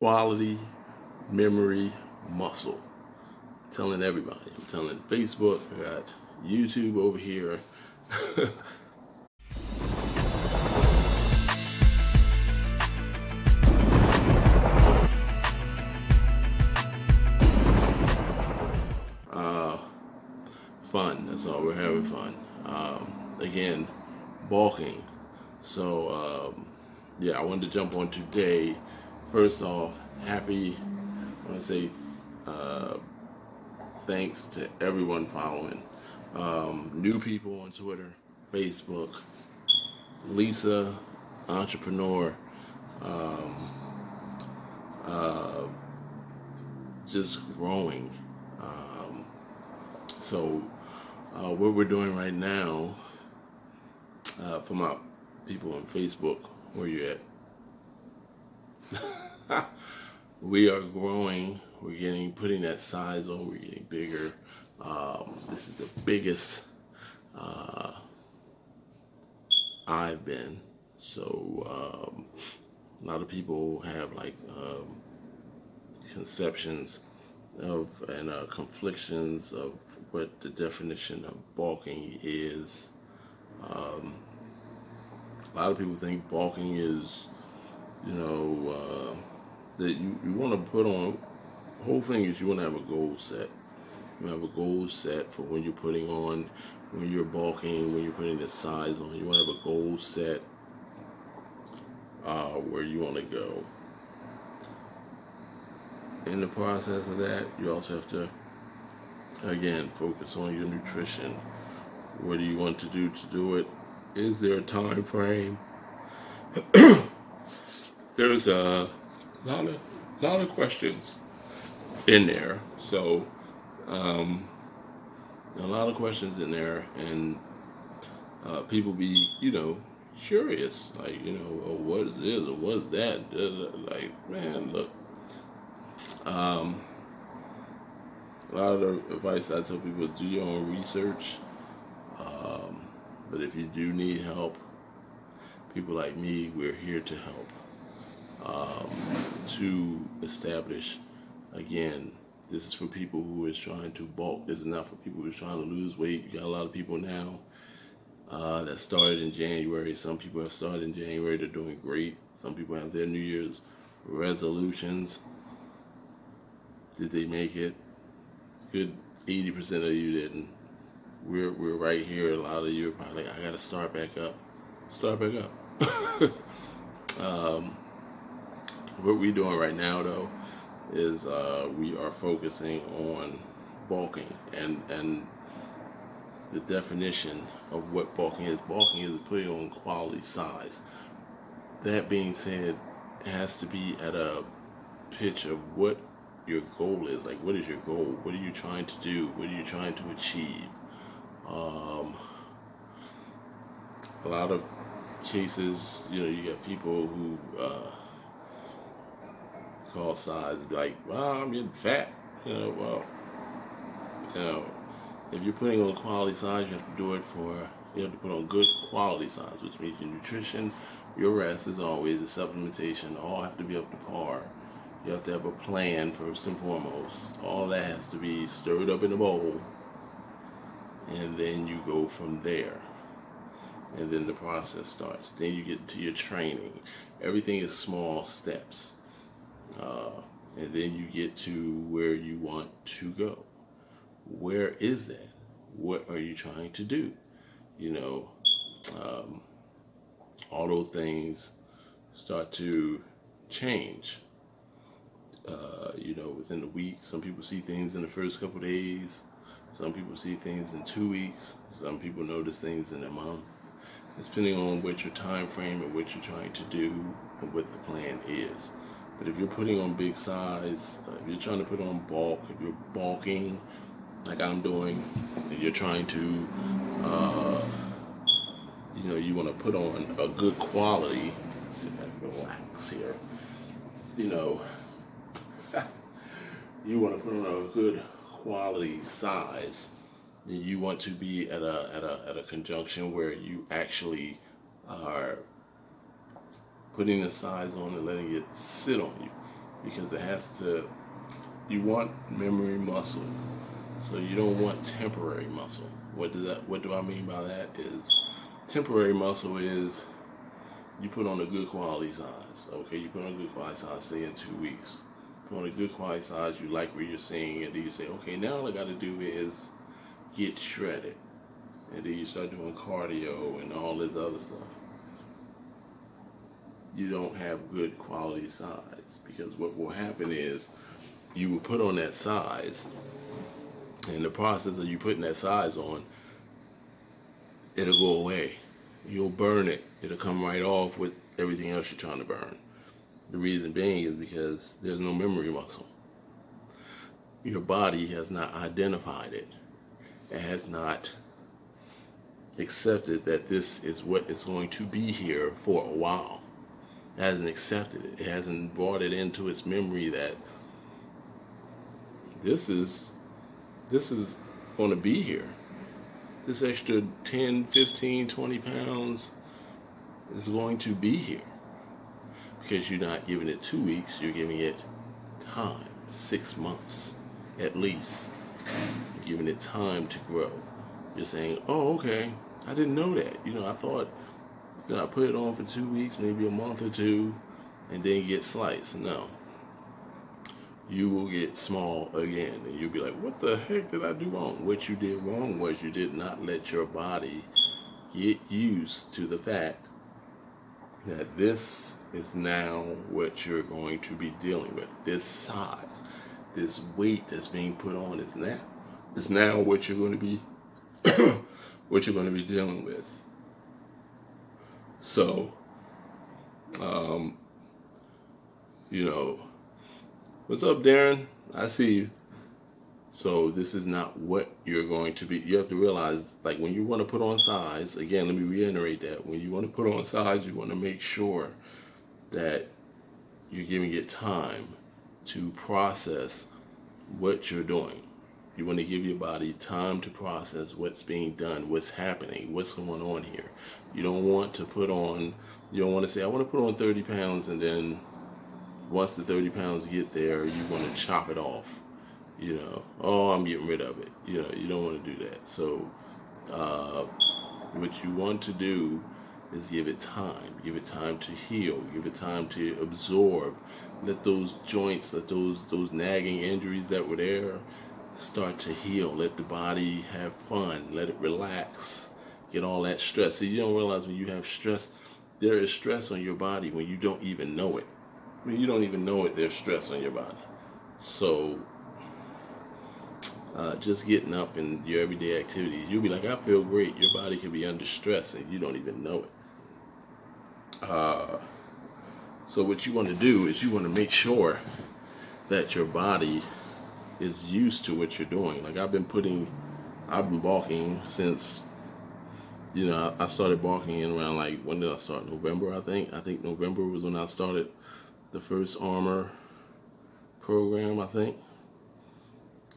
quality memory muscle. I'm telling everybody. I'm telling Facebook. I got YouTube over here. uh, Fun. That's all. We're having fun. Again, bulking. So yeah, I wanted to jump on today. First off, happy. I want to say uh, thanks to everyone following. New people on Twitter, Facebook, Lisa, entrepreneur, um, uh, just growing. So what we're doing right now, for my people on Facebook, where you at? We are growing. We're putting that size on. We're getting bigger. This is the biggest uh, I've been. So a lot of people have like conceptions of and conflictions of what the definition of bulking is. A lot of people think bulking is, that you want to put on. The whole thing is you want to have a goal set. You have a goal set for when you're putting on, when you're bulking, when you're putting the size on. You want to have a goal set where you want to go. In the process of that, you also have to, again, focus on your nutrition. What do you want to do it? Is there a time frame? There's a lot of questions in there. So a lot of questions in there, and people be curious, like oh, what is this and what is that? Like, man, look. A lot of the advice I tell people is do your own research. But if you do need help, people like me, we're here to help. To establish, again, this is for people who is trying to bulk. This is not for people who are trying to lose weight. You got a lot of people now that started in January. Some people have started in January. They're doing great. Some people have their New Year's resolutions. Did they make it? Good 80% of you didn't. We're right here. A lot of you are probably like, I gotta start back up. Start back up. What we're doing right now though is we are focusing on bulking, and the definition of what bulking is. Bulking is putting on quality size. That being said, it has to be at a pitch of what your goal is. Like, what is your goal? What are you trying to do? What are you trying to achieve? A lot of cases, you got people who call size, like, well, I'm getting fat. Well, if you're putting on quality size, you have to put on good quality size, which means your nutrition, your rest, as always, the supplementation, all have to be up to par. You have to have a plan first and foremost. All that has to be stirred up in a bowl, and then you go from there. And then the process starts. Then you get to your training. Everything is small steps. And then you get to where you want to go. Where is that? What are you trying to do? All those things start to change. Within the week, some people see things in the first couple of days. Some people see things in 2 weeks. Some people notice things in a month. It's depending on what your time frame and what you're trying to do and what the plan is. But if you're putting on big size, if you're trying to put on bulk, if you're bulking like I'm doing, and you're trying to, you want to put on a good quality. Sit back and relax here. You want to put on a good quality size. Then you want to be at a conjunction where you actually are putting the size on and letting it sit on you. because it has to. You want memory muscle, so you don't want temporary muscle. What do I mean by that? Is temporary muscle is you put on a good quality size. Okay, you put on a good quality size, say in 2 weeks. Put on a good quality size, you like what you're seeing, and then you say, okay, now all I got to do is get shredded. And then you start doing cardio and all this other stuff. You don't have good quality size, because what will happen is you will put on that size. In the process of you putting that size on, it'll go away. You'll burn it. It'll come right off with everything else you're trying to burn. The reason being is because there's no memory muscle. Your body has not identified it. It has not accepted that this is what is going to be here for a while. It hasn't accepted it. It hasn't brought it into its memory that this is going to be here. This extra 10, 15, 20 pounds is going to be here. Because you're not giving it 2 weeks, you're giving it time, 6 months at least. You're giving it time to grow. You're saying, oh, okay, I didn't know that. I thought, I put it on for 2 weeks, maybe a month or two, and then get sliced. No. You will get small again, and you'll be like, what the heck did I do wrong? What you did wrong was you did not let your body get used to the fact that this is now what you're going to be dealing with. This size, this weight that's being put on is now what you're going to be what you're going to be dealing with. So, what's up, Darren? I see you. So this is not what you're going to be. You have to realize, like, when you want to put on size, again, let me reiterate that. When you want to put on size, you want to make sure that you're giving it time to process what you're doing. You want to give your body time to process what's being done, what's happening, what's going on here. You don't want to say, I want to put on 30 pounds, and then once the 30 pounds get there, you want to chop it off. I'm getting rid of it. You don't want to do that. So what you want to do is give it time. Give it time to heal. Give it time to absorb. Let those joints, let those nagging injuries that were there start to heal. Let the body have fun. Let it relax. Get all that stress. See, you don't realize when you have stress, there is stress on your body when you don't even know it. When you don't even know it, there's stress on your body. So just getting up in your everyday activities, you'll be like, I feel great. Your body can be under stress and you don't even know it. So what you want to do is you want to make sure that your body is used to what you're doing. Like I've been bulking since, I started bulking in around, like, when did I start? November, I think. I think November was when I started the first Armor program, I think.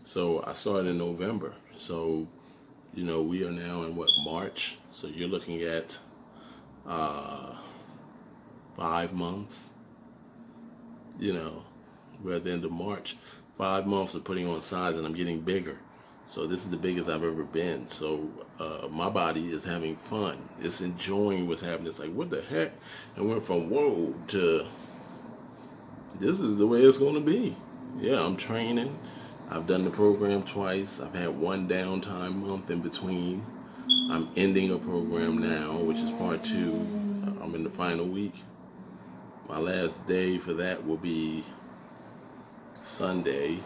So I started in November. So, we are now in March. So you're looking at 5 months. We're at the end of March. 5 months of putting on size, and I'm getting bigger. So this is the biggest I've ever been. So my body is having fun. It's enjoying what's happening. It's like, what the heck? And went from whoa to this is the way it's going to be. Yeah, I'm training. I've done the program twice. I've had one downtime month in between. I'm ending a program now, which is part 2. I'm in the final week. My last day for that will be Sunday.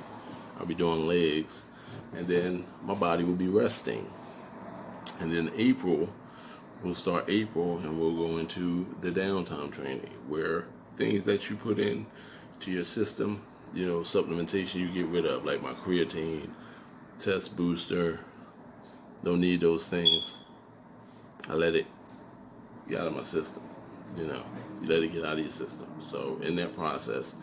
I'll be doing legs. And then my body will be resting. And then we'll start April, and we'll go into the downtime training, where things that you put in to your system, supplementation you get rid of, like my creatine, test booster, don't need those things. I let it get out of my system. You let it get out of your system. So in that process,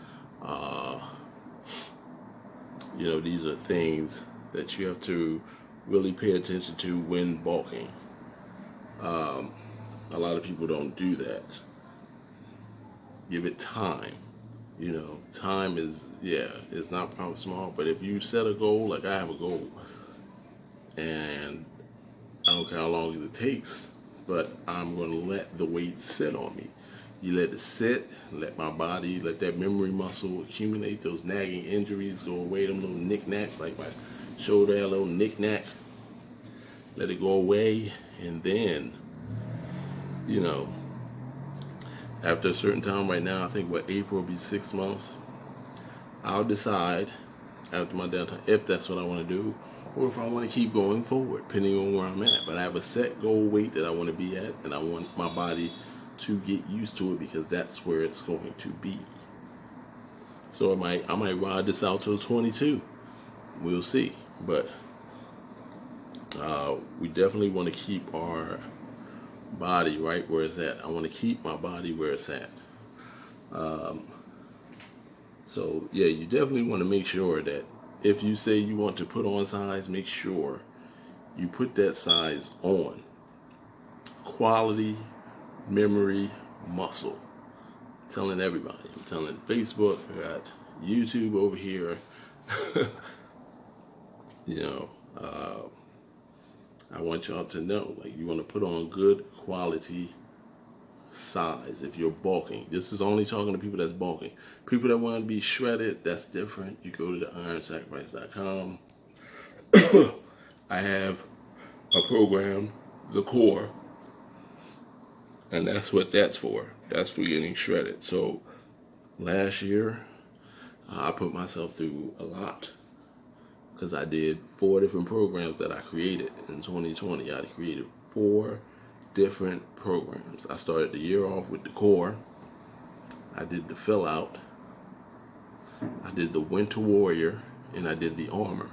these are things that you have to really pay attention to when bulking. A lot of people don't do that. Give it time. Time is, it's not probably small, but if you set a goal, like I have a goal, and I don't care how long it takes, but I'm going to let the weight sit on me. You let it sit, let my body, let that memory muscle accumulate, those nagging injuries go away, them little knickknacks, like my shoulder, a little knickknack, let it go away, and then, you know, after a certain time, right now, I think April will be 6 months, I'll decide after my downtime if that's what I want to do, or if I want to keep going forward, depending on where I'm at. But I have a set goal weight that I want to be at, and I want my body to get used to it because that's where it's going to be. So I might ride this out till 22. We'll see. But we definitely want to keep our body right where it's at. I want to keep my body where it's at. So yeah, you definitely want to make sure that if you say you want to put on size, make sure you put that size on. Quality, memory, muscle. I'm telling everybody. I'm telling Facebook. I got YouTube over here. I want y'all to know, like, you want to put on good quality size if you're bulking. This is only talking to people that's bulking. People that want to be shredded, that's different. You go to the ironsacrifice.com. I have a program, the core, and that's what that's for. That's for getting shredded. So last year, I put myself through a lot because I did 4 different programs that I created in 2020. I created 4 different programs. I started the year off with the core. I did the fill out. I did the winter warrior, and I did the armor.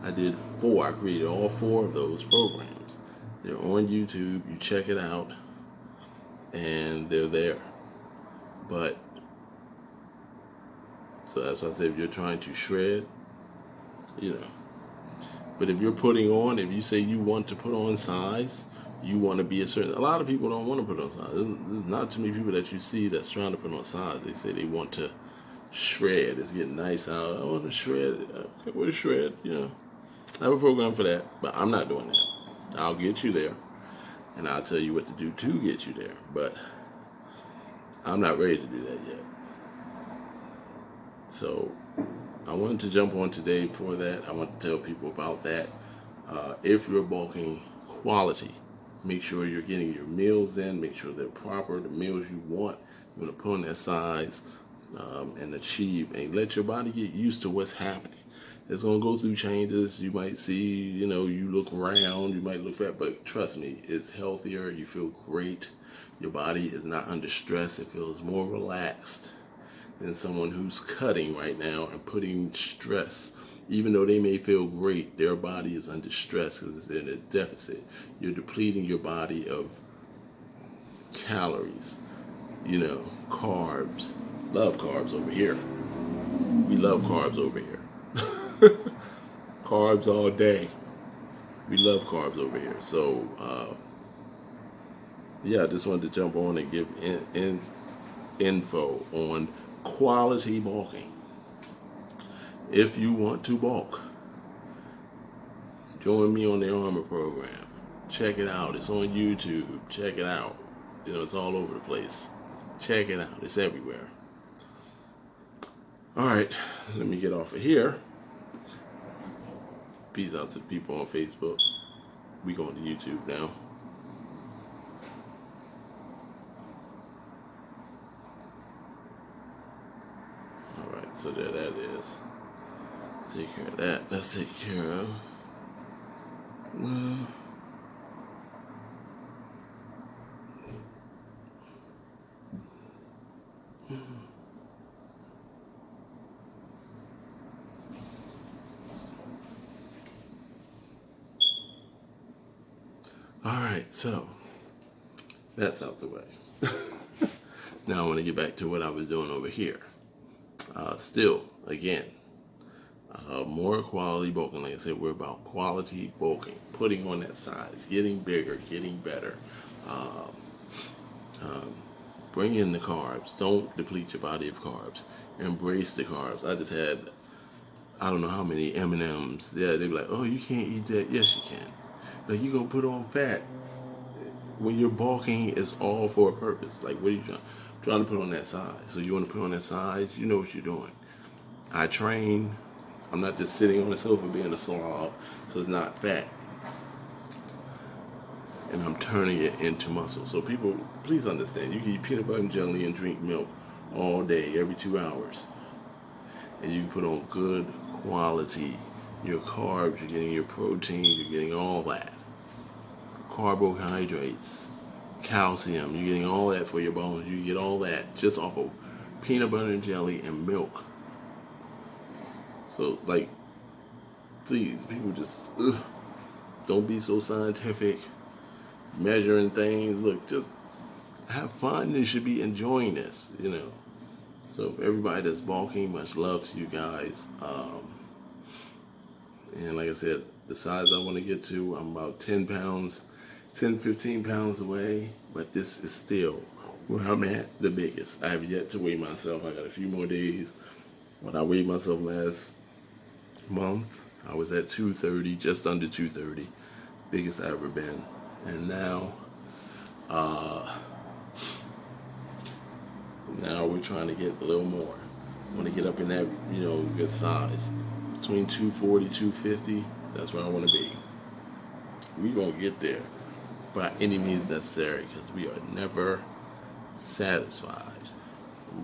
I did 4. I created all 4 of those programs. They're on YouTube. You check it out, and they're there. But so that's why I said, if you're trying to shred, But if you're putting on, if you say you want to put on size, you want to be a lot of people don't want to put on size. There's not too many people that you see that's trying to put on size. They say they want to shred. It's getting nice out. I want to shred. Okay, what is shred? I have a program for that, but I'm not doing that. I'll get you there, and I'll tell you what to do to get you there. But I'm not ready to do that yet. So I wanted to jump on today for that. I want to tell people about that. If you're bulking, quality. Make sure you're getting your meals in. Make sure they're proper. The meals you want. You want to put on that size and achieve. And let your body get used to what's happening. It's going to go through changes. You might see, you look round. You might look fat. But trust me, it's healthier. You feel great. Your body is not under stress. It feels more relaxed than someone who's cutting right now and putting stress. Even though they may feel great, their body is under stress because it's in a deficit. You're depleting your body of calories, carbs. Love carbs over here. We love carbs over here. Carbs all day. We love carbs over here. So, I just wanted to jump on and give info on quality bulking. If you want to bulk, join me on the armor program. Check it out. It's on YouTube. Check it out. It's all over the place. Check it out. It's everywhere. All right, let me get off of here. Peace out to the people on Facebook. We going to YouTube now. All right, so there that is. Take care of that. Let's take care of. All right, so that's out the way. Now I want to get back to what I was doing over here. Still, again, more quality bulking. Like I said, we're about quality bulking, putting on that size, getting bigger, getting better. Bring in the carbs. Don't deplete your body of carbs. Embrace the carbs. I just had, I don't know how many M&Ms. Yeah, they be like, oh, you can't eat that. Yes, you can. Like, you gonna put on fat. When you're bulking, it's all for a purpose. Like, what are you trying to put on that size? So you want to put on that size, you know what you're doing. I train. I'm not just sitting on the sofa being a slob, so it's not fat. And I'm turning it into muscle. So people, please understand, you can eat peanut butter and jelly and drink milk all day, every 2 hours. And you can put on good quality, your carbs, you're getting your protein, you're getting all that. Carbohydrates, calcium, you're getting all that for your bones. You get all that just off of peanut butter and jelly and milk. So, like, please, people just, don't be so scientific, measuring things. Look, just have fun. You should be enjoying this, you know. So, for everybody that's bulking, much love to you guys. And like I said, the size I want to get to, I'm about 10 pounds, 10, 15 pounds away. But this is still where I'm at, the biggest. I have yet to weigh myself. I got a few more days. When I weighed myself last month, I was at 230, just under 230, biggest I've ever been. And now we're trying to get a little more. I want to get up in that, good size. Between 240, 250, that's where I want to be. We're going to get there by any means necessary, because we are never satisfied.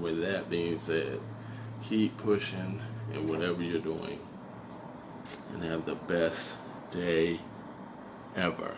With that being said, keep pushing in whatever you're doing, and have the best day ever.